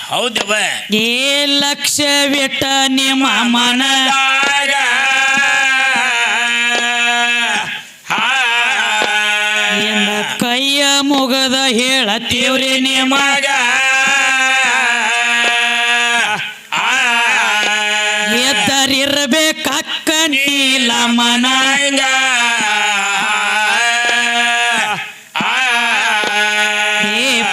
ಹೌದವ ಏ ಲಕ್ಷವಿಟ್ಟ ನಿಮ್ಮ ಮನದಾಗ ಕೈಯ ಮುಗದ ಹೇಳತೀವ್ರಿ ನಿಮಗ ಎದ್ದರಿರ್ಬೇಕಕ್ಕ ನೀಲ ಮನಂಗ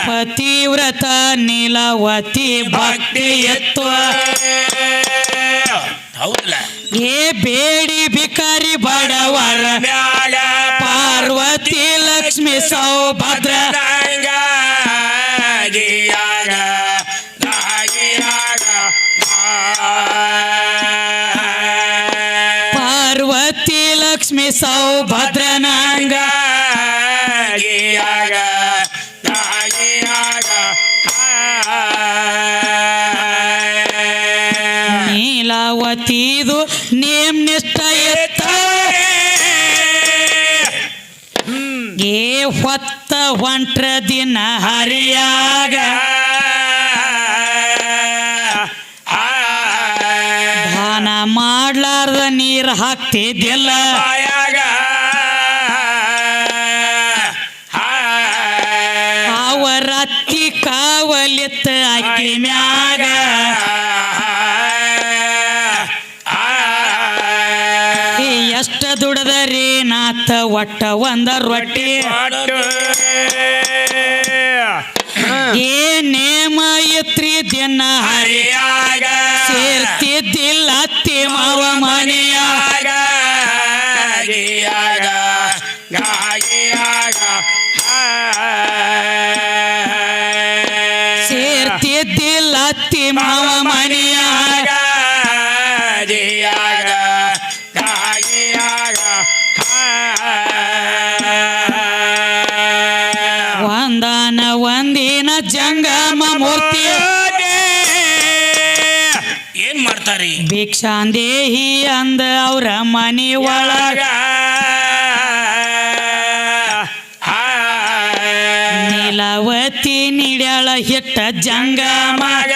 ಪತಿವ್ರತ ನೀಲವತಿ ಭಕ್ತಿ ಎತ್ತುವ ಹೌದಲ್ಲ ಏ ಬೇಡಿ ಭಿಕಾರಿ ಬಡವರ ಮ್ಯಾಗ ಪಾರ್ವತಿ ಲಕ್ಷ್ಮಿ ಸೌಭದ್ರ ಪಾರ್ವತಿ ಲಕ್ಷ್ಮಿ ಸೌಭದ್ರನಾಂಗ ನೀಲಾವತಿದು ನೇಮ್ ನಿಷ್ಠ ಎತ್ತ ಏ ಹೊತ್ತ ಹೊಂಟ್ರ ದಿನ ಹರಿಯಾಗ ದಾನ ಮಾಡ್ಲಾರ್ದ ನೀರು ಹಾಕ್ತಿದ್ದಿಲ್ಲ ಅವರ ಅತ್ತಿ ಕಾವಲಿತ್ತ ಅಕ್ಕಿ ಮ್ಯಾಗ ಎಷ್ಟ ದುಡದರಿ ನಾಥ ಒಟ್ಟ ಒಂದ ರೊಟ್ಟಿ ಏ ನೇಮ ಇತ್ರಿ ದಿನ ಹರಿಯಾಗ ಸೇರ್ತಿದ್ದಿಲ್ಲ ಅತ್ತಿ ಮಾವ ಮನೆಯಾಗ ಸೇರ್ತಿದ್ದಿಲ್ಲ ಅತ್ತಿ ಮಾವ ಮನೆಯಾಗ ಒಂದಾನ ಒಂದಿನ ಜಂಗಮ ಮೂರ್ತಿ ಏನ್ ಮಾಡ್ತಾರಿ ಭಿಕ್ಷಾಂದೇಹಿ ಅಂದ ಅವ್ರ ಮನಿ ಒಳಗ ನೀಲವತಿ ನೀಡ್ಯಾಳ ಹಿಟ್ಟ ಜಂಗಮಗ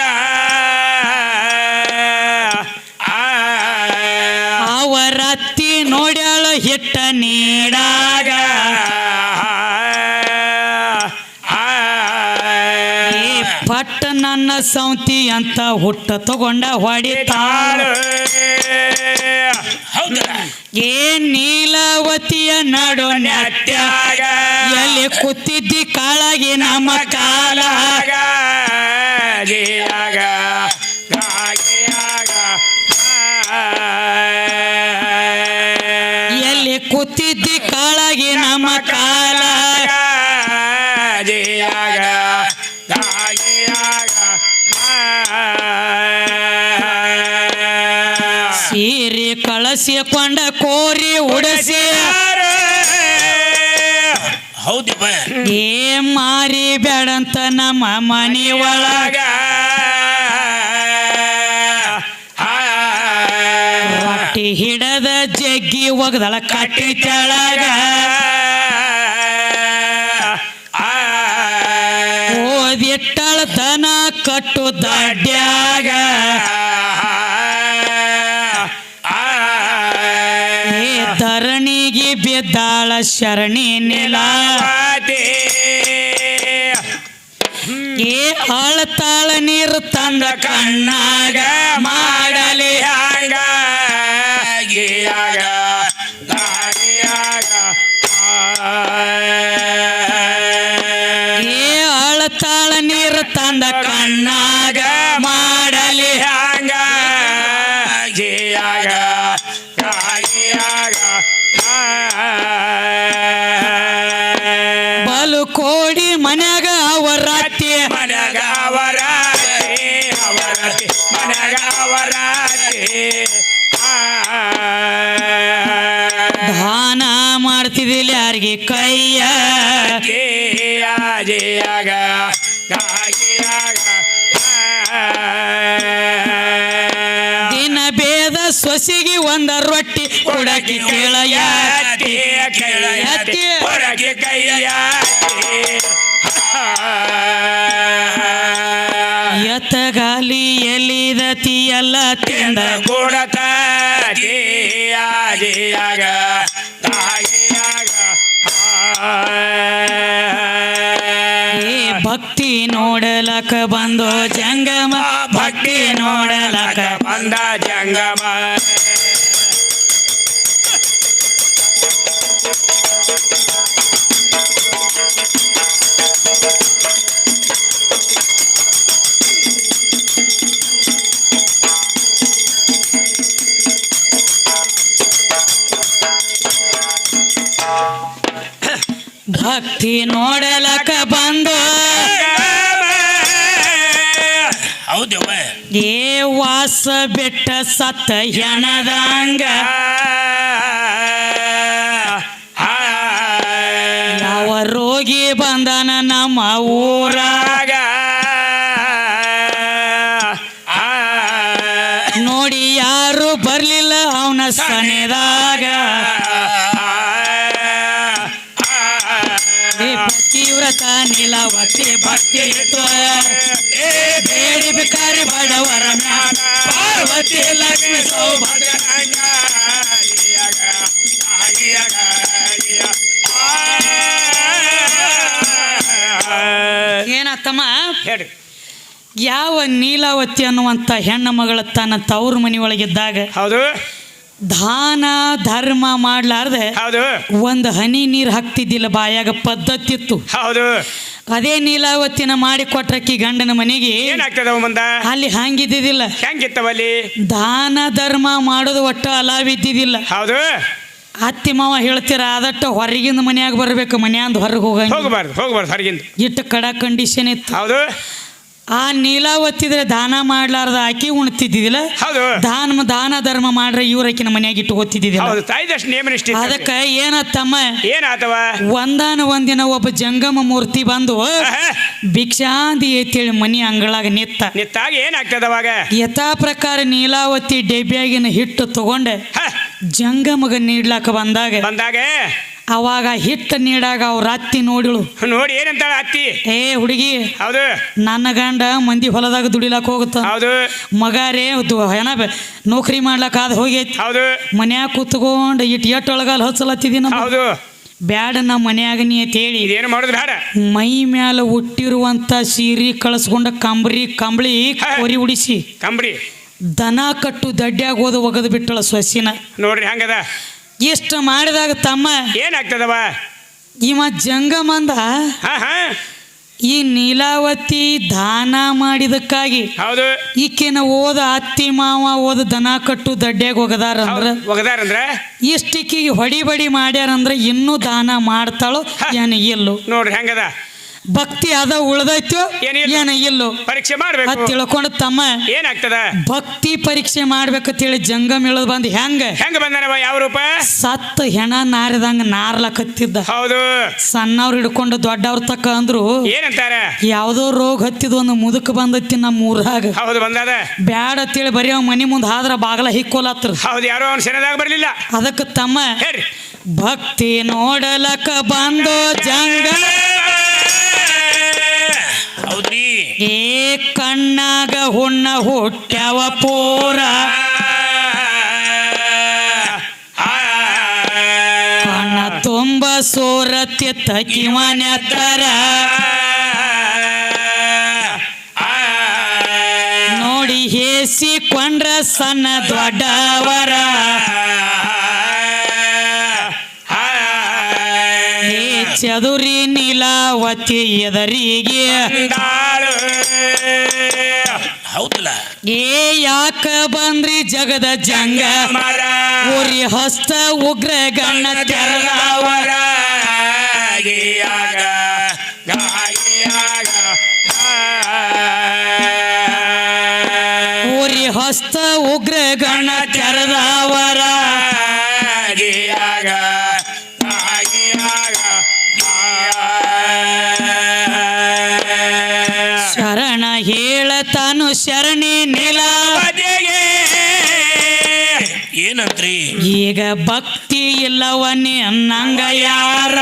ಅವರ ಅತ್ತಿ ನೋಡ್ಯಾಳ ಹಿಟ್ಟ ನೀಡಾಗ ಪಟ್ಟ ನನ್ನ ಸೌತಿ ಅಂತ ಹುಟ್ಟ ತಗೊಂಡ ಹೊಡಿತಾಳ ಏ ನೀಲವತಿಯ ನಡು ನೆಟ್ಟಾಗ ಎಲ್ಲಿ ಕೂತಿದ್ದಿ ಕಾಳಗಿ ನಮ್ಮ ಕಾಲಾಗ ಎಲ್ಲಿ ಕೂತಿದ್ದಿ ಕಾಳಗಿ ನಮ್ಮ ಕಾಲಾಗ ಸೀರೆ ಕಳಸಿಕೊಂಡ ಕೋರಿ ಉಡಸಿ ಹೌದಪ್ಪ ಏ ಮಾರಿ ಬೇಡಂತ ನಮ್ಮ ಮನಿ ಒಳಗ ರೊಟ್ಟಿ ಹಿಡದ ಜಗ್ಗಿ ಒಗದಳ ಕಟ್ಟಿ ತೆಳಗ ಓದಿಟ್ಟಳ ದನ ಕಟ್ಟು ದಡ್ಡ್ಯಾಗ ಧರಣಿಗೆ ಬಿದ್ದಾಳ ಶರಣಿ ನಿಲಾವತಿ ಏ ಅಳತಾಳ ನೀರು ತಂದ ಕಣ್ಣಾಗ ಮಾಡಲಿ ಹಂಗ ಏ ಅಳತಾಳ ನೀರು ತಂದ ಕಣ್ಣಾಗ ಮಾಡಲಿ ಹಂಗ ಬಲು ಕೋಡಿ ಮನ್ಯಾಗ ಅವರ ಅತ್ತಿ ದಾನ ಮಾಡ್ತಿದ್ದಿಲ್ಲ ಯಾರಿಗೆ ಕೈಯ ದಿನ ಬೇದ ಸೊಸಿಗೆ ಒಂದ ರೊಟ್ಟಿ ಕೊಡಕ್ಕೆ ಕೇಳಯಾತಿ ಎತ್ತಗ ಬೆಲ್ಲ ತಿಂದ ಕೊಡತ ಜಿಯಾಗ ತಾಯಿಯಾಗ ಏ ಭಕ್ತಿ ನೋಡಲಕ ಬಂದು ಜಂಗಮ ಭಕ್ತಿ ನೋಡಲಕ ಬಂದ ಜಂಗಮ ಭಕ್ತಿ ನೋಡಲಕ ಬಂದು ಹೌದವ್ವ ಏ ವಾಸ ಬಿಟ್ಟ ಸತ್ತ ಹೆಣದಂಗ ಯಾವ ರೋಗಿ ಬಂದನ ನಮ್ಮ ಊರಾಗ ನೋಡಿ ಯಾರು ಬರ್ಲಿಲ್ಲ ಅವನ ಸನೆದಾಗ ಪತಿವ್ರತ ನೀಲವತಿ ಭಕ್ತಿ ಇತ್ತು ಬೇಡಿ ಬಿಕಾರಿ ಬಡವರ ಮ್ಯಾಲ ಪಾರ್ವತಿ ಲಕ್ಷ್ಮಿ ಸೌಭಾಗ್ಯ ಏನತ್ತಮ್ಮ ಹೇಳಿ ಯಾವ ನೀಲಾವತಿ ಅನ್ನುವಂಥ ಹೆಣ್ಣು ಮಗಳ ತನ್ನ ತವ್ರ ಮನೆಯೊಳಗಿದ್ದಾಗ ಹೌದು ದಾನ ಧರ್ಮ ಮಾಡ್ಲಾರ್ದೆ ಹೌದು ಒಂದು ಹನಿ ನೀರು ಹಾಕ್ತಿದ್ದಿಲ್ಲ ಬಾಯಾಗ ಪದ್ಧತಿ ಇತ್ತು ಹೌದು ಅದೇ ನೀಲಾವತಿನ ಮಾಡಿ ಕೊಟ್ರಕ್ಕಿ ಗಂಡನ ಮನೆಗೆ ಏನಾಗ್ತದವ ಮಂದ ಅಲ್ಲಿ ಹಂಗಿದ್ದಿದ್ದಿಲ್ಲ ಹೆಂಗಿತ್ತವಲ್ಲಿ ದಾನ ಧರ್ಮ ಮಾಡೋದು ಒಟ್ಟು ಅಲಾವಿದ್ದಿದ್ದಿಲ್ಲ ಹೌದು ಅತ್ತಿ ಮಾವ ಹೇಳ್ತೀರ ಅದಟ್ಟ ಹೊರಗಿಂದ ಮನ್ಯಾಗ ಬರ್ಬೇಕು ಮನ್ಯಾಂದ ಹೊರಗೆ ಹೋಗಬಾರ್ದು ಹೊರಗಿಂದ ಇಟ್ಟು ಕಡ ಕಂಡೀಷನ್ ಇತ್ತು ಹೌದು ಆ ನೀಲಾವತ್ತಿದ್ರೆ ದಾನ ಮಾಡ್ಲಾರ್ದ ಆಕಿ ಉಣ್ತಿದ್ದಿಲ್ಲ ಹೌದು ದಾನ ಧರ್ಮ ಮಾಡ್ರೆ ಇವ್ರಕಿನ ಮನ್ಯಾಗ ಇಟ್ಟು ಓದ್ತಿದ್ದಿಲ್ಲ ಹೌದು ತಾಯಿದಷ್ಟು ನೇಮ ನಿಷ್ಠೆ ಅದಕ್ಕೆ ಏನತ್ತಮ್ಮ ಏನಾತವ ಒಂದಿನ ಒಬ್ಬ ಜಂಗಮ ಮೂರ್ತಿ ಬಂದು ಭಿಕ್ಷಾಂದಿ ಅಂತೇಳಿ ಮನಿ ಅಂಗಳಾಗ ನಿತ್ತಾಗ ಏನಾಗ್ತದ ಅವಾಗ ಯಥಾ ಪ್ರಕಾರ ನೀಲಾವತಿ ಡೆಬ್ಬಿಯಾಗಿನ ಹಿಟ್ಟು ತಗೊಂಡೆ ಜಂಗಮಗ ನೀಡ್ಲಾಕ ಬಂದಾಗ ಅವಾಗ ಹಿಟ್ಟು ನೀಡಾಗ ಅವ್ರ ಅತ್ತಿ ನೋಡಿಳು ನೋಡಿ ಏನಂತಾಳ ಅತ್ತಿ ಏ ಹುಡುಗಿ ಹೌದು ನನ್ನ ಗಂಡ ಮಂದಿ ಹೊಲದಾಗ ದುಡಿಲಾಕ ಹೋಗುತ್ತ ಹೌದು ಮಗಾರೇ ಏನ ನೌಕರಿ ಮಾಡ್ಲಾಕ ಅದ್ ಹೋಗೈತಿ ಹೌದು ಮನ್ಯಾಗ ಕೂತ್ಕೊಂಡು ಎಟ್ಟು ಒಳಗಾಲ ಹಚ್ಚಲತ್ತಿದ್ದೀನ ಹೌದು ಬ್ಯಾಡ ನಮ್ಮ ಮನ್ಯಾಗ ನೀ ಅಂತೇಳಿ ಇದೇನು ಮಾಡೋದು ಬೇಡ ಮೈ ಮ್ಯಾಲ ಹುಟ್ಟಿರುವಂತ ಸೀರೆ ಕಳಿಸ್ಕೊಂಡ ಕಂಬಳಿ ಕೊರಿ ಉಡಿಸಿ ಕಂಬಳಿ ದನ ಕಟ್ಟು ದಡ್ಡ್ಯಾಗ ಹೋದ ಒಗದು ಬಿಟ್ಟಳ ಸೊಸಿನ ನೋಡ್ರಿ ಹಂಗದ ಇಷ್ಟ ಮಾಡಿದಾಗ ತಮ್ಮ ಏನಾಗ್ತದವ ಇವ ಜಂಗಮಂದ ಈ ನೀಲಾವತಿ ದಾನ ಮಾಡಿದಕ್ಕಾಗಿ ಹೌದು ಈಕೆನ ಓದ ಅತ್ತಿ ಮಾವ ಓದ ದನ ಕಟ್ಟು ದಡ್ಡ್ಯಾಗ ಒಗದಾರಂದ್ರ ಇಷ್ಟಿಕ್ಕಿಗೆ ಹೊಡಿ ಮಾಡ್ಯಾರಂದ್ರ ಇನ್ನೂ ದಾನ ಮಾಡ್ತಾಳೋ ಏನ ಇಲ್ಲೋ ನೋಡ್ರಿ ಹೆಂಗದ ಭಕ್ತಿ ಅದ ಉಳ್ದೈತೋ ಏನ ಇಲ್ಲೋ ಪರೀಕ್ಷೆ ಮಾಡ್ಬೇಕು ಅದ್ ತಿಳ್ಕೊಂಡು ತಮ್ಮ ಏನಾಗ್ತದ ಭಕ್ತಿ ಪರೀಕ್ಷೆ ಮಾಡ್ಬೇಕಂತೇಳಿ ಜಂಗಮ್ ಇಳದ್ ಬಂದ್ ಹೆಂಗ ಬಂದನವ ಯಾವ ರೂಪ ಸತ್ತ ಹೆಣ ನಾರಿದಂಗ ನಾರ್ಲಕತ್ತಿದ್ದ ಹೌದು ಸಣ್ಣವ್ರು ಹಿಡ್ಕೊಂಡು ದೊಡ್ಡವ್ರ ತಕ್ಕ ಅಂದ್ರು ಏನಂತಾರ ಯಾವ್ದೋ ರೋಗ ಹತ್ತಿದ್ ಒಂದು ಮುದುಕ ಬಂದೈತಿ ನಮ್ಮ ಊರಾಗ ಹೌದು ಬಂದದ ಬ್ಯಾಡ ಅಂತೇಳಿ ಬರೀ ಅವ್ ಮನಿ ಮುಂದ್ ಆದ್ರ ಬಾಗಲ ಹಿಕ್ಕೋಲತ್ರ ಹೌದು ಯಾರೋ ಅವ್ನ ಸೆನದಾಗ ಬರ್ಲಿಲ್ಲ ಅದಕ್ಕೆ ತಮ್ಮ ಹೇಳ್ರಿ ಭಕ್ತಿ ನೋಡಲಕ ಬಂದು ಜಂಗ ಹೌದ್ರಿ ಏ ಕಣ್ಣಾಗ ಹುಣ್ಣ ಹುಟ್ಟ್ಯಾವ ಪೂರ ಕಣ್ಣ ತುಂಬ ಸೋರತ್ಯ ಕಿವನ್ಯತ್ತರ ನೋಡಿ ಹೇಸಿಕೊಂಡ್ರ ಸಣ್ಣ ದೊಡ್ಡವರ ಚದುರಿ ನೀಲಾವತಿ ಎದರಿಗೆ ಹೌದಲ್ಲ ಏ ಯಾಕ ಬಂದ್ರಿ ಜಗದ ಜಂಗ ಊರಿ ಹಸ್ತ ಉಗ್ರ ಗಣ್ಣ ತೆರದವರ ಊರಿ ಹಸ್ತ ಉಗ್ರ ಗಣ್ಣ ತೆರದವರ ಶರಣ ಹೇಳತಾನು ಶರಣಿ ನೀಲಾವತಿಗೆ ಏನಂತ್ರಿ ಈಗ ಭಕ್ತಿ ಇಲ್ಲವನ್ನೇ ಅನ್ನಂಗ ಯಾರ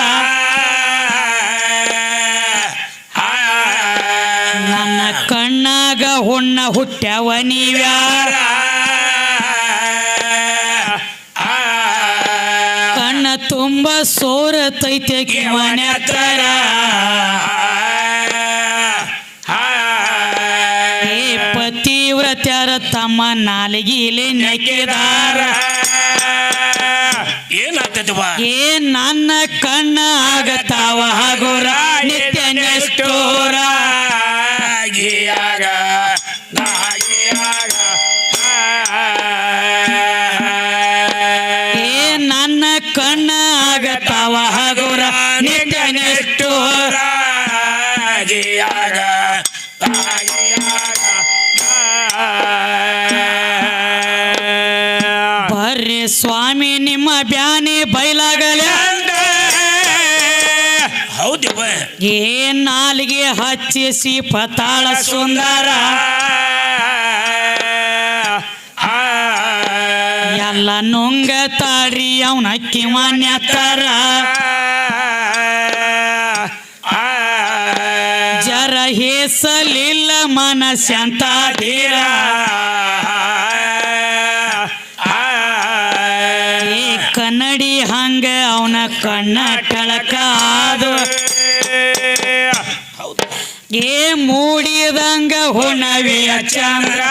ನನ್ನ ಕಣ್ಣ ಕಣ್ಣಾಗ ಹುಣ್ಣ ಹುಟ್ಟ್ಯಾವ ನೀವ್ಯಾರ ಕಣ್ಣ ತುಂಬ ಸೋರತೈತೆ ಕಿವಣ್ಯಾತರ ಏ ಪತಿವ್ರತ್ಯಾರ ತಮ್ಮ ನಾಲಿಗಿಲಿ ನೆಕ್ಕಿದಾರ ಏನಾಗ್ತದವ ಏ ನನ್ನ ಕಣ್ಣ ಆಗತಾವ ಹಗುರ ನಿತ್ಯ ನೆಷ್ಟೋರ ಗಿಯಾಗ ಏ ನನ್ನ ಕಣ್ಣ ಆಗತಾವ ಹಗುರ ನಿತ್ಯ ನೆಷ್ಟೋರ ಗಿಯಾಗ ಬರ್ರಿ ಸ್ವಾಮಿ ನಿಮ್ಮ ಬ್ಯಾನಿ ಬೈಲಾಗಲ ಹೌದವ ಏ ನಾಲಿಗೆ ಹಚ್ಚಿಸಿ ಪತಾಳ ಸುಂದರ ಎಲ್ಲ ನುಂಗ ತಾಡ್ರಿ ಅವನ ಕಿವಣ್ಯತರ ಜರ ಹೇಸಲಿಲ್ಲ ಮನಸ್ಸಂತ ಧೀರ ಏ ಕನ್ನಡಿ ಹಂಗ ಅವನ ಕಣ್ಣ ಟಳಕಾದು ಏ ಮೂಡಿದಂಗ ಹುಣವಿಯ ಚಂದ್ರ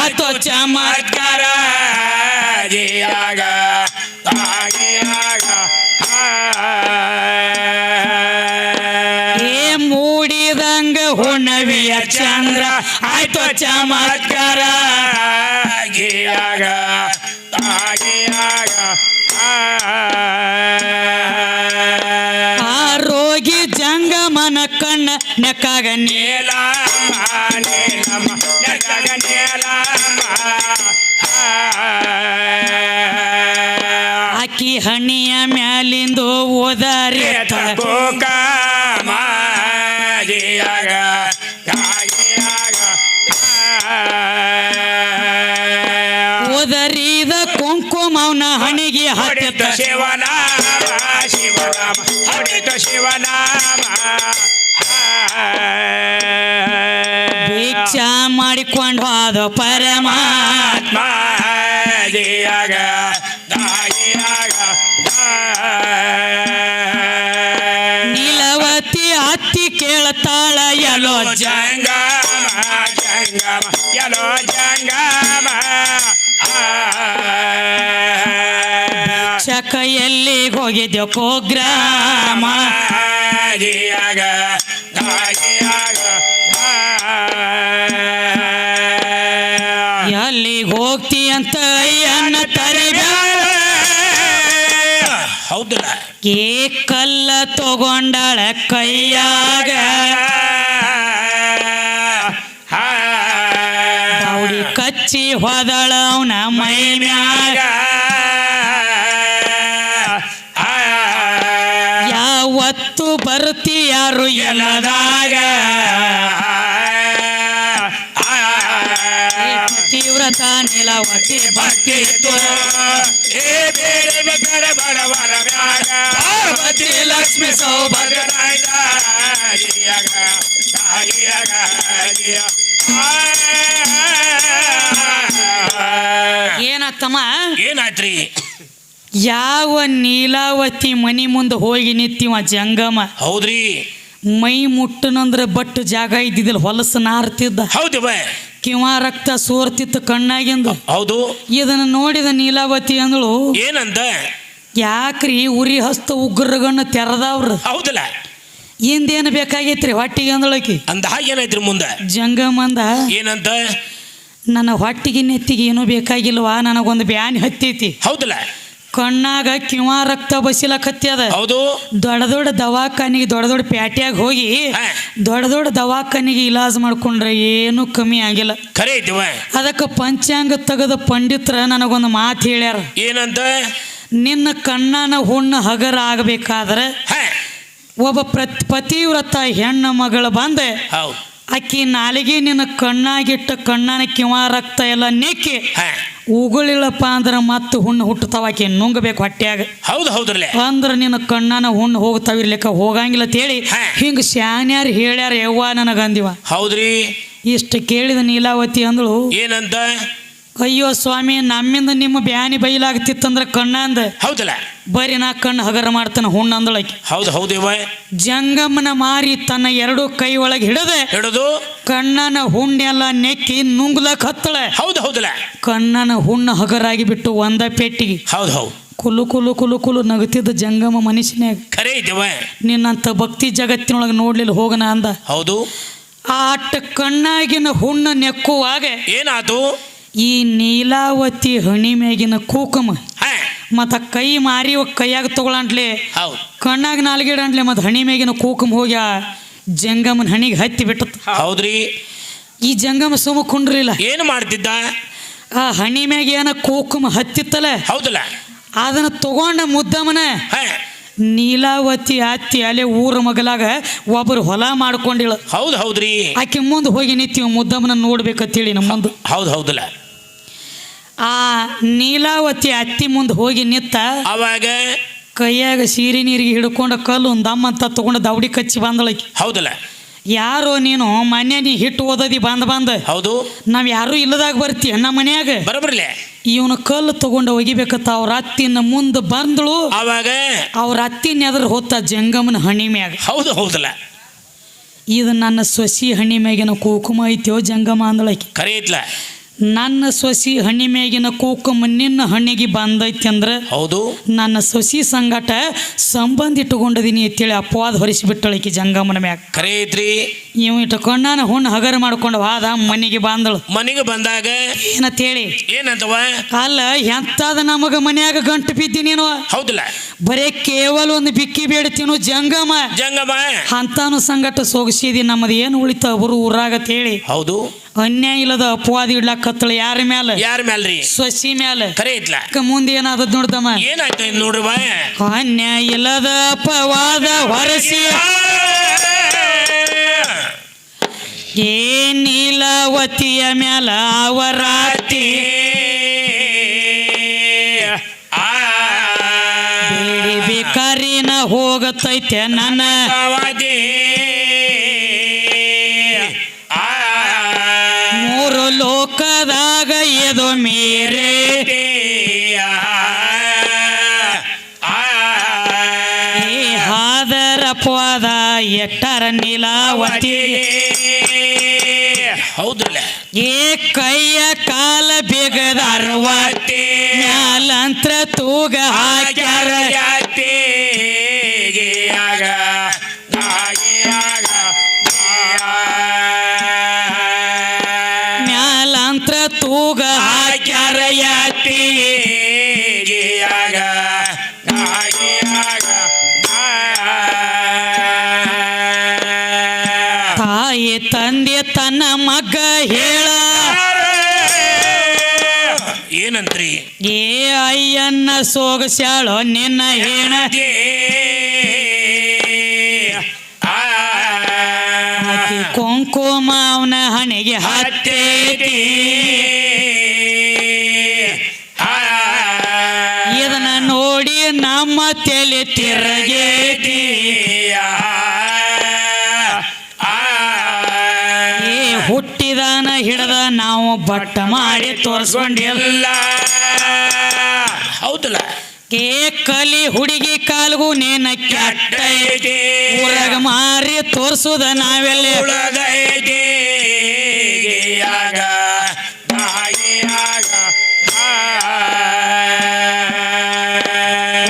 ಅಥೋ ಚಮತ್ಕಾರ ಗಿಯಾಗ ಏ ಮೂಡಿದಂಗ ಹುಣವಿಯ ಚಂದ್ರ ಆಯ್ತು ಚಮತ್ಕಾರ ಗಿಯಾಗ ಆ ರೋಗಿ ಜಂಗಮನ ಕಣ್ಣ ನೆಕ್ಕಾಗ ಆಕಿ ಹಣ್ಣಿಯ ಮ್ಯಾಲಿಂದು ಓದಾರಿ ಓದರಿದ ಕುಂಕುಮ ಅವನ ಹಣಿಗೆ ಹತ್ತಿತ್ತ ಶಿವನಾಮ ಶಿವನಾಮ ಹರಿತ ಶಿವನಾಮ ಭಿಕ್ಷಾ ಮಾಡಿಕೊಂಡು ಹೋದ ಪರಮಾತ್ಮ ಗಿಯಾಗ ನೀಲವತಿ ಹತ್ತಿ ಕೇಳತಾಳ ಎಲೋ ಜಂಗಮ ಜಂಗಮ ಯಲೋ ಜಂಗಮ ಚಕ ಎಲ್ಲಿಗೆ ಹೋಗಿದ್ಯೋ ಕೋಗ್ರಾಮ ಗಿಯಾಗ ಎಲ್ಲಿಗೆ ಹೋಗ್ತಿ ಅಂತ ಅಯ್ಯನ ತರಿಬ್ಯಾಳ ಹೌದಲ್ಲ ಏ ಕಲ್ಲ ತಗೊಂಡಾಳ ಕೈಯಾಗ ದೌಡಿ ಕಚ್ಚಿ ಹೋದಳ ಅವನ ಮೈ ಮ್ಯಾಗ ಯಾವತ್ತು ಬರ್ತಿ ಯಾರು ಎಲ್ಲದಾಗ ತೀವ್ರತ ನಿಲವಟಿ ಭಕ್ತಿ ಪಾರ್ವತಿ ಲಕ್ಷ್ಮಿ ಸೌಭಾಗ್ಯ ಏನತ್ತಮ್ಮ ಏನಾಯ್ತ್ರಿ ಯಾವ ನೀಲಾವತಿ ಮನಿ ಮುಂದೆ ಹೋಗಿ ನಿಂತಿವ ಜಂಗಮ ಹೌದ್ರಿ ಮೈ ಮುಟ್ಟನಂದ್ರ ಬಟ್ಟು ಜಾಗ ಇದ್ದಿದ್ದಿಲ್ಲ ಹೊಲಸು ನಾರ್ತಿದ್ದ ಹೌದವ ಕಿವ ರಕ್ತ ಸೋರ್ತಿತ್ತು ಕಣ್ಣಾಗಿಂದು ಹೌದು ಇದನ್ನ ನೋಡಿದ ನೀಲಾವತಿ ಅಂದಳು ಏನಂದ ಯಾಕ್ರಿ ಉರಿ ಹಸ್ತ ಉಗ್ರಗಣ್ಣ ತೆರದವ್ರ ಹೌದಲ್ಲ ಹಿಂದೇನು ಬೇಕಾಗೈತ್ರಿ ಹೊಟ್ಟಿಗೆ ಅಂದಳಕಿ ಅಂದ ಏನಾಯ್ತ್ರಿ ಮುಂದೆ ಜಂಗಮಂದ ಏನಂತ ನನ್ನ ಹೊಟ್ಟಿಗೆ ನೆತ್ತಿಗೆ ಏನೂ ಬೇಕಾಗಿಲ್ವಾ ನನಗೊಂದು ಬ್ಯಾನಿ ಹತ್ತೈತಿ ಹೌದಲ್ಲ ಕಣ್ಣಾಗ ಕಿವ ರಕ್ತ ಬಸಿಲಕತ್ಯದ ಹೌದು ದೊಡ್ಡ ದೊಡ್ಡ ದವಾಖಾನಿಗೆ ದೊಡ್ಡ ದೊಡ್ಡ ಪ್ಯಾಟ್ಯಾಗ ಹೋಗಿ ದೊಡ್ಡ ದೊಡ್ಡ ದವಾಖಾನಿಗೆ ಇಲಾಜ್ ಮಾಡ್ಕೊಂಡ್ರೆ ಏನು ಕಮ್ಮಿ ಆಗಿಲ್ಲ ಖರೆ ಐತಿವ ಅದಕ್ಕೆ ಪಂಚಾಂಗ ತೆಗೆದ ಪಂಡಿತರ ನನಗೊಂದು ಮಾತು ಹೇಳ್ಯಾರ ಏನಂತ ನಿನ್ನ ಕಣ್ಣನ ಹುಣ್ಣು ಹಗರ ಆಗಬೇಕಾದ್ರೆ ಒಬ್ಬ ಪತಿವ್ರತ ಹೆಣ್ಣು ಮಗಳು ಬಂದೆ ಹೌದು ಆಕಿ ನಾಲಿಗೆ ನಿನ್ನ ಕಣ್ಣಾಗಿಟ್ಟ ಕಣ್ಣನ ಕಿವ ರಕ್ತ ಎಲ್ಲ ನೆಕ್ಕಿ ಉಗುಳಿಳಪ್ಪ ಅಂದ್ರೆ ಮತ್ತೆ ಹುಣ್ಣು ಹುಟ್ಟತಾವ ಆಕಿ ನುಂಗಬೇಕು ಹೊಟ್ಯಾಗ ಹೌದು ಹೌದ್ರಲ್ಲೇ ಅಂದ್ರೆ ನಿನ್ನ ಕಣ್ಣನ ಹುಣ್ಣು ಹೋಗ್ತಾವಿರ್ಲಿಕ್ಕ ಹೋಗಂಗಿಲ್ಲ ಅಂತೇಳಿ ಹಿಂಗ ಶಾನ್ಯಾರು ಹೇಳ್ಯಾರ ಯವ್ವ ನನಗಂದಿವ ಹೌದ್ರಿ ಇಷ್ಟು ಕೇಳಿದ ನೀಲಾವತಿ ಅಂದಳು, ಏನಂತ? ಅಯ್ಯೋ ಸ್ವಾಮಿ, ನಮ್ಮಿಂದ ನಿಮ್ಮ ಬ್ಯಾನಿ ಬೈಲಾಗ್ತಿತ್ತಂದ್ರ ಕಣ್ಣ ಅಂದ. ಹೌದಲ್ಲ, ಬರೀ ನಾ ಕಣ್ಣು ಹಗರ ಮಾಡ್ತಾನ ಹುಣ್ಣ ಅಂದಳಕಿ. ಹೌದು ಹೌದೇವ. ಜಂಗಮನ ಮಾರಿ ತನ್ನ ಎರಡು ಕೈ ಒಳಗೆ ಹಿಡದು ಕಣ್ಣನ ಹುಣ್ಣೆಲ್ಲ ನೆಕ್ಕಿ ನುಂಗ್ಲಕ್ ಹತ್ತಳ. ಹೌದು ಹೌದಲ್ಲ, ಕಣ್ಣನ ಹುಣ್ಣ ಹಗರಾಗಿ ಬಿಟ್ಟು ಒಂದ ಪೆಟ್ಟಿಗೆ ಹೌದು ಹೌದು ಕುಲು ಕುಲು ಕುಲು ಕುಲು ನಗುತ್ತಿದ್ದ ಜಂಗಮ ಮನುಷ್ಯನ್ಯಾಗ ಖರೆ ಐತೆವ. ನಿನ್ನಂತ ಭಕ್ತಿ ಜಗತ್ತಿನೊಳಗೆ ನೋಡ್ಲಿಲ್ಲ ಹೋಗನ ಅಂದ. ಹೌದು. ಆ ಅಟ್ಟ ಕಣ್ಣಾಗಿನ ಹುಣ್ಣ ನೆಕ್ಕುವಾಗ ಏನಾತು? ಈ ನೀಲಾವತಿ ಹಣಿ ಮ್ಯಾಗಿನ ಕುಕುಮ ಹಾ, ಮತ್ತ ಕೈ ಮಾರಿ ಕೈಯಾಗ ತಗೊಳಂಟ್ಲೆ, ಹೌದು ಕಣ್ಣಾಗ ನಾಲ್ಗಿಡಂಟ್ಲೆ, ಮತ್ತು ಹಣಿ ಮ್ಯಾಗಿನ ಕುಕುಮ ಹೋಗಿ ಆ ಜಂಗಮನ ಹಣಿಗೆ ಹತ್ತಿ ಬಿಟ್ಟತ್. ಹೌದ್ರಿ. ಈ ಜಂಗಮ ಸುಮ್ಮ ಕುಂಡ್ರಿಲ್ಲ. ಏನು ಮಾಡ್ತಿದ್ದ? ಆ ಹಣಿ ಮ್ಯಾಗ ಏನ ಕುಕುಮ ಹತ್ತಿತ್ತಲ್ಲ, ಹೌದಲ್ಲ, ಅದನ್ನ ತಗೊಂಡ ಮುದ್ದಮನ ಹಾ, ನೀಲಾವತಿ ಅತ್ತಿ ಅಲ್ಲೇ ಊರ ಮಗಲಾಗ ಒಬ್ಬರು ಹೊಲ ಮಾಡ್ಕೊಂಡಿಳ. ಹೌದು ಹೌದ್ರಿ. ಆಕೆ ಮುಂದೆ ಹೋಗಿ ನಿಂತೀವಿ ಮುದ್ದಮ್ಮನ ನೋಡ್ಬೇಕಂತೇಳಿ ನಮ್ಮ ಮುಂದೆ. ಹೌದು ಹೌದಲ್ಲ. ಆ ನೀಲಾವತಿ ಅತ್ತಿ ಮುಂದೆ ಹೋಗಿ ನಿತ್ತ. ಅವಾಗ ಕೈಯಾಗ ಸೀರೆ ನೀರಿಗೆ ಹಿಡ್ಕೊಂಡ ಕಲ್ಲು ಒಂದು ದಮ್ಮಂತ ತಗೊಂಡು ದವಡಿ ಕಚ್ಚಿ ಬಂದಳಕಿ. ಹೌದಲ್ಲ. ಯಾರೋ ನೀನು ಮನೆ ನೀ ಹಿಟ್ಟು ಓದದಿ ಬಂದ ಹೌದು, ನಾವ್ ಯಾರು ಇಲ್ಲದಾಗ ಬರ್ತೀಯ ನಮ್ಮ ಮನ್ಯಾಗ. ಬರಬರ್ಲೆ ಇವನು ಕಲ್ಲು ತಗೊಂಡು ಒಗಿಬೇಕತ್ತ ಅವ್ರ ಅತ್ತಿನ ಮುಂದೆ ಬಂದಳು. ಅವಾಗ ಅವ್ರ ಅತ್ತಿನ ಎದ್ರ ಹೊತ್ತ ಜಂಗಮನ ಹಣಿ ಮ್ಯಾಗ. ಹೌದು ಹೌದಲ್ಲ. ಇದು ನನ್ನ ಸೊಸಿ ಹಣಿ ಮ್ಯಾಗಿನ ಕುಕುಮ ಐತ್ಯೋ ಜಂಗಮ ಅಂದಳಕಿ. ಖರೆ ಐತ್ಲ. ನನ್ನ ಸೊಸಿ ಹಣ್ಣಿ ಮ್ಯಾಗಿನ ಕುಕುಮ ನಿನ್ನ ಹಣ್ಣಿಗೆ ಬಂದೈತಿ ಅಂದ್ರೆ ಹೌದು, ನನ್ನ ಸೊಸಿ ಸಂಗಟ ಸಂಬಂಧ ಇಟ್ಟುಕೊಂಡಿದೀನಿ ಅಂತೇಳಿ ಅಪವಾದ ಹೊರಿಸಿಬಿಟ್ಟಳಕಿ ಜಂಗಮನ ಮ್ಯಾಗ. ಖರೆ ಐತ್ರಿ. ಇವ್ ಇಟ್ಟುಕೊಂಡಾನ ಹುಣ್ಣು ಹಗರ ಮಾಡ್ಕೊಂಡು ವಾದ ಮನೆಗೆ ಬಂದಳು. ಮನೆಗೆ ಬಂದಾಗ ಏನಂತೇಳಿ, ಏನಂತವ? ಅಲ್ಲ ಎಂತಾದ ನಮಗ ಮನ್ಯಾಗ ಗಂಟು ಬಿದ್ದೀನೇನು? ಹೌದಲ್ಲ, ಬರೇ ಕೇವಲ ಒಂದು ಬಿಕ್ಕಿ ಬೇಡ್ತೀನು ಜಂಗಮ ಅಂತಾನು ಸಂಗಟ ಸೊಗಸಿದಿ, ನಮ್ಮದು ಏನು ಉಳಿತ ಅವರು ಊರಾಗತ್ತೇಳಿ. ಹೌದು, ಅನ್ಯಾಯ ಇಲ್ಲದ ಅಪವಾದ ಇಡ್ಲಾಕತ್ತಳ. ಯಾರ ಮ್ಯಾಲ? ಯಾರ ಮ್ಯಾಲ್ರಿ? ಸೊಸಿ ಮ್ಯಾಲ. ಖರೆ ಐತ್ಲ. ಮುಂದೆ ಏನಾದದ್ ನೋಡ್ದಮ್ಮ? ಏನಾಯ್ತು ನೋಡ್ರವ? ಅನ್ಯಾಯ ಇಲ್ಲದ ಅಪವಾದ ಹೊರಸಿ ಏ ನೀಲಾವತಿಯ ಮ್ಯಾಲ ಅವರಾತಿ ಬೇಡಿ ಬೇಕಾರಿನ ಹೋಗತೈತೆ ನನ್ನ ಮೂರು ಲೋಕದಾಗ ಎದೋ ಮೇರೆ ಹಾದರ ಅಪವಾದ ಎಟ್ಟರ ನೀಲಾವತಿ. ಹೌದಲ್ಲ, ಏ ಕೈಯ ಕಾಲ ಬೇಗದಾರವತಿ ಮ್ಯಾಲಂತ್ರ ತೂಗ ಹಾಕ್ಯಾರ ಮ್ಯಾಲಂತ್ರ ತೂಗ ಹಾಕ್ಯಾರ ಯಾತಿ ತಾಯಿ ತಂದೆ ತನ್ನ ಮಗ ಹೇಳ ಏನಂತ್ರಿ? ಏ ಅಯ್ಯನ್ನ ಸೋಗಸ್ಯಾಳೋ ನಿನ್ನ ಹೇಣ ಕುಂಕುಮ ಅವನ ಹಣೆಗೆ ಹತ್ತೈತಿ. ಇದನ್ನ ನೋಡಿ ನಮ್ಮ ತಲೆ ತಿರುಗೇತಿ. ಹುಟ್ಟಿದಾನ ಹಿಡದ ನಾವು ಬಟ್ಟ ಮಾಡಿ ತೋರಿಸ್ಕೊಂಡಿಲ್ಲ. ಹೌದಲ್ಲ, ಕೇ ಕಲಿ ಹುಡುಗಿ ಕಾಲ್ಗೂ ನೇನ ಕೆಟ್ಟ ಊರಾಗ ಮಾರಿ ತೋರ್ಸುದ ನಾವೆಲ್ಲ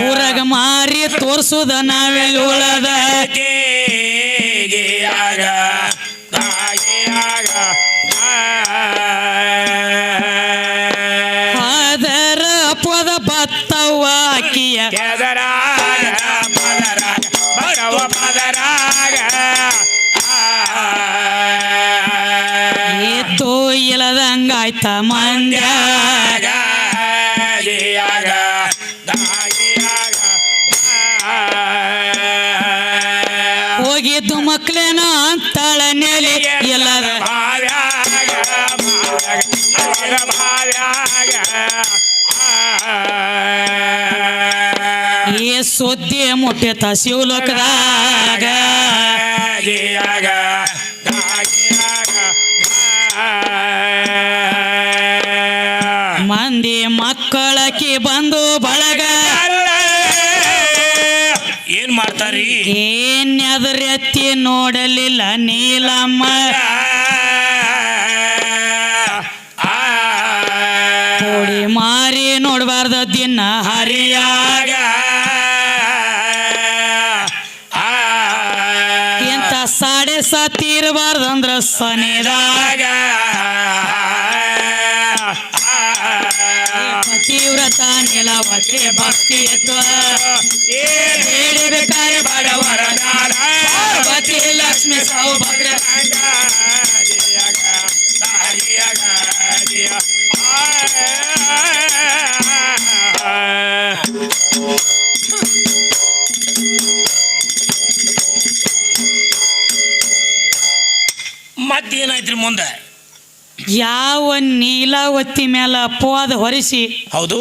ಊರಾಗ ಮಾರಿ ತೋರ್ಸುದ ನಾವೆಲ್ಲ ಉಳದ ಅದರ ಅಪದ ಬತ್ತವ್ವ ಅಕ್ಕಿಯ ಏತೋ ಇಲ್ಲದಂಗಾಯ್ತ ಮಂದ್ಯಾಗ ಹೋಗಿದ್ದು ಮಕ್ಳೇನ ಅಂತಾಳ ನೆಲೆ ಎಲ್ಲರ ಏ ಸುದ್ದಿ ಮುಟ್ಟೆತ ಶಿವಲೋಕದಾಗ ಬಂದು ಬಳಗ ಏನ್ ಮಾಡ್ತಾರಿ ಏನ್ ಎದರೆತ್ತಿ ನೋಡಲಿಲ್ಲ ನೀಲಮ್ಮ ಕೋಡಿ ಮಾರಿ ನೋಡಬಾರ್ದ ದಿನ ಹರಿಯಾಗ ಎಂತ ಸಾಡೆ ಸಾತಿ ಇರಬಾರ್ದಂದ್ರ ಸನಿದಾಗ ತೀವ್ರತ ನಿಲವತೆ ಭಕ್ತಿ ಬೇಡಬೇಕಾರೆ ಬಡವರ ಪಾರ್ವತಿ ಲಕ್ಷ್ಮಿ ಸೌಭದ್ರ ಮತ್ತೇನಾಯ್ತ್ರಿ ಮುಂದೆ ಯಾವ ನೀಲಾವತಿ ಮೇಲೆ ಅಪವಾದ ಹೊರಿಸಿ ಹೌದು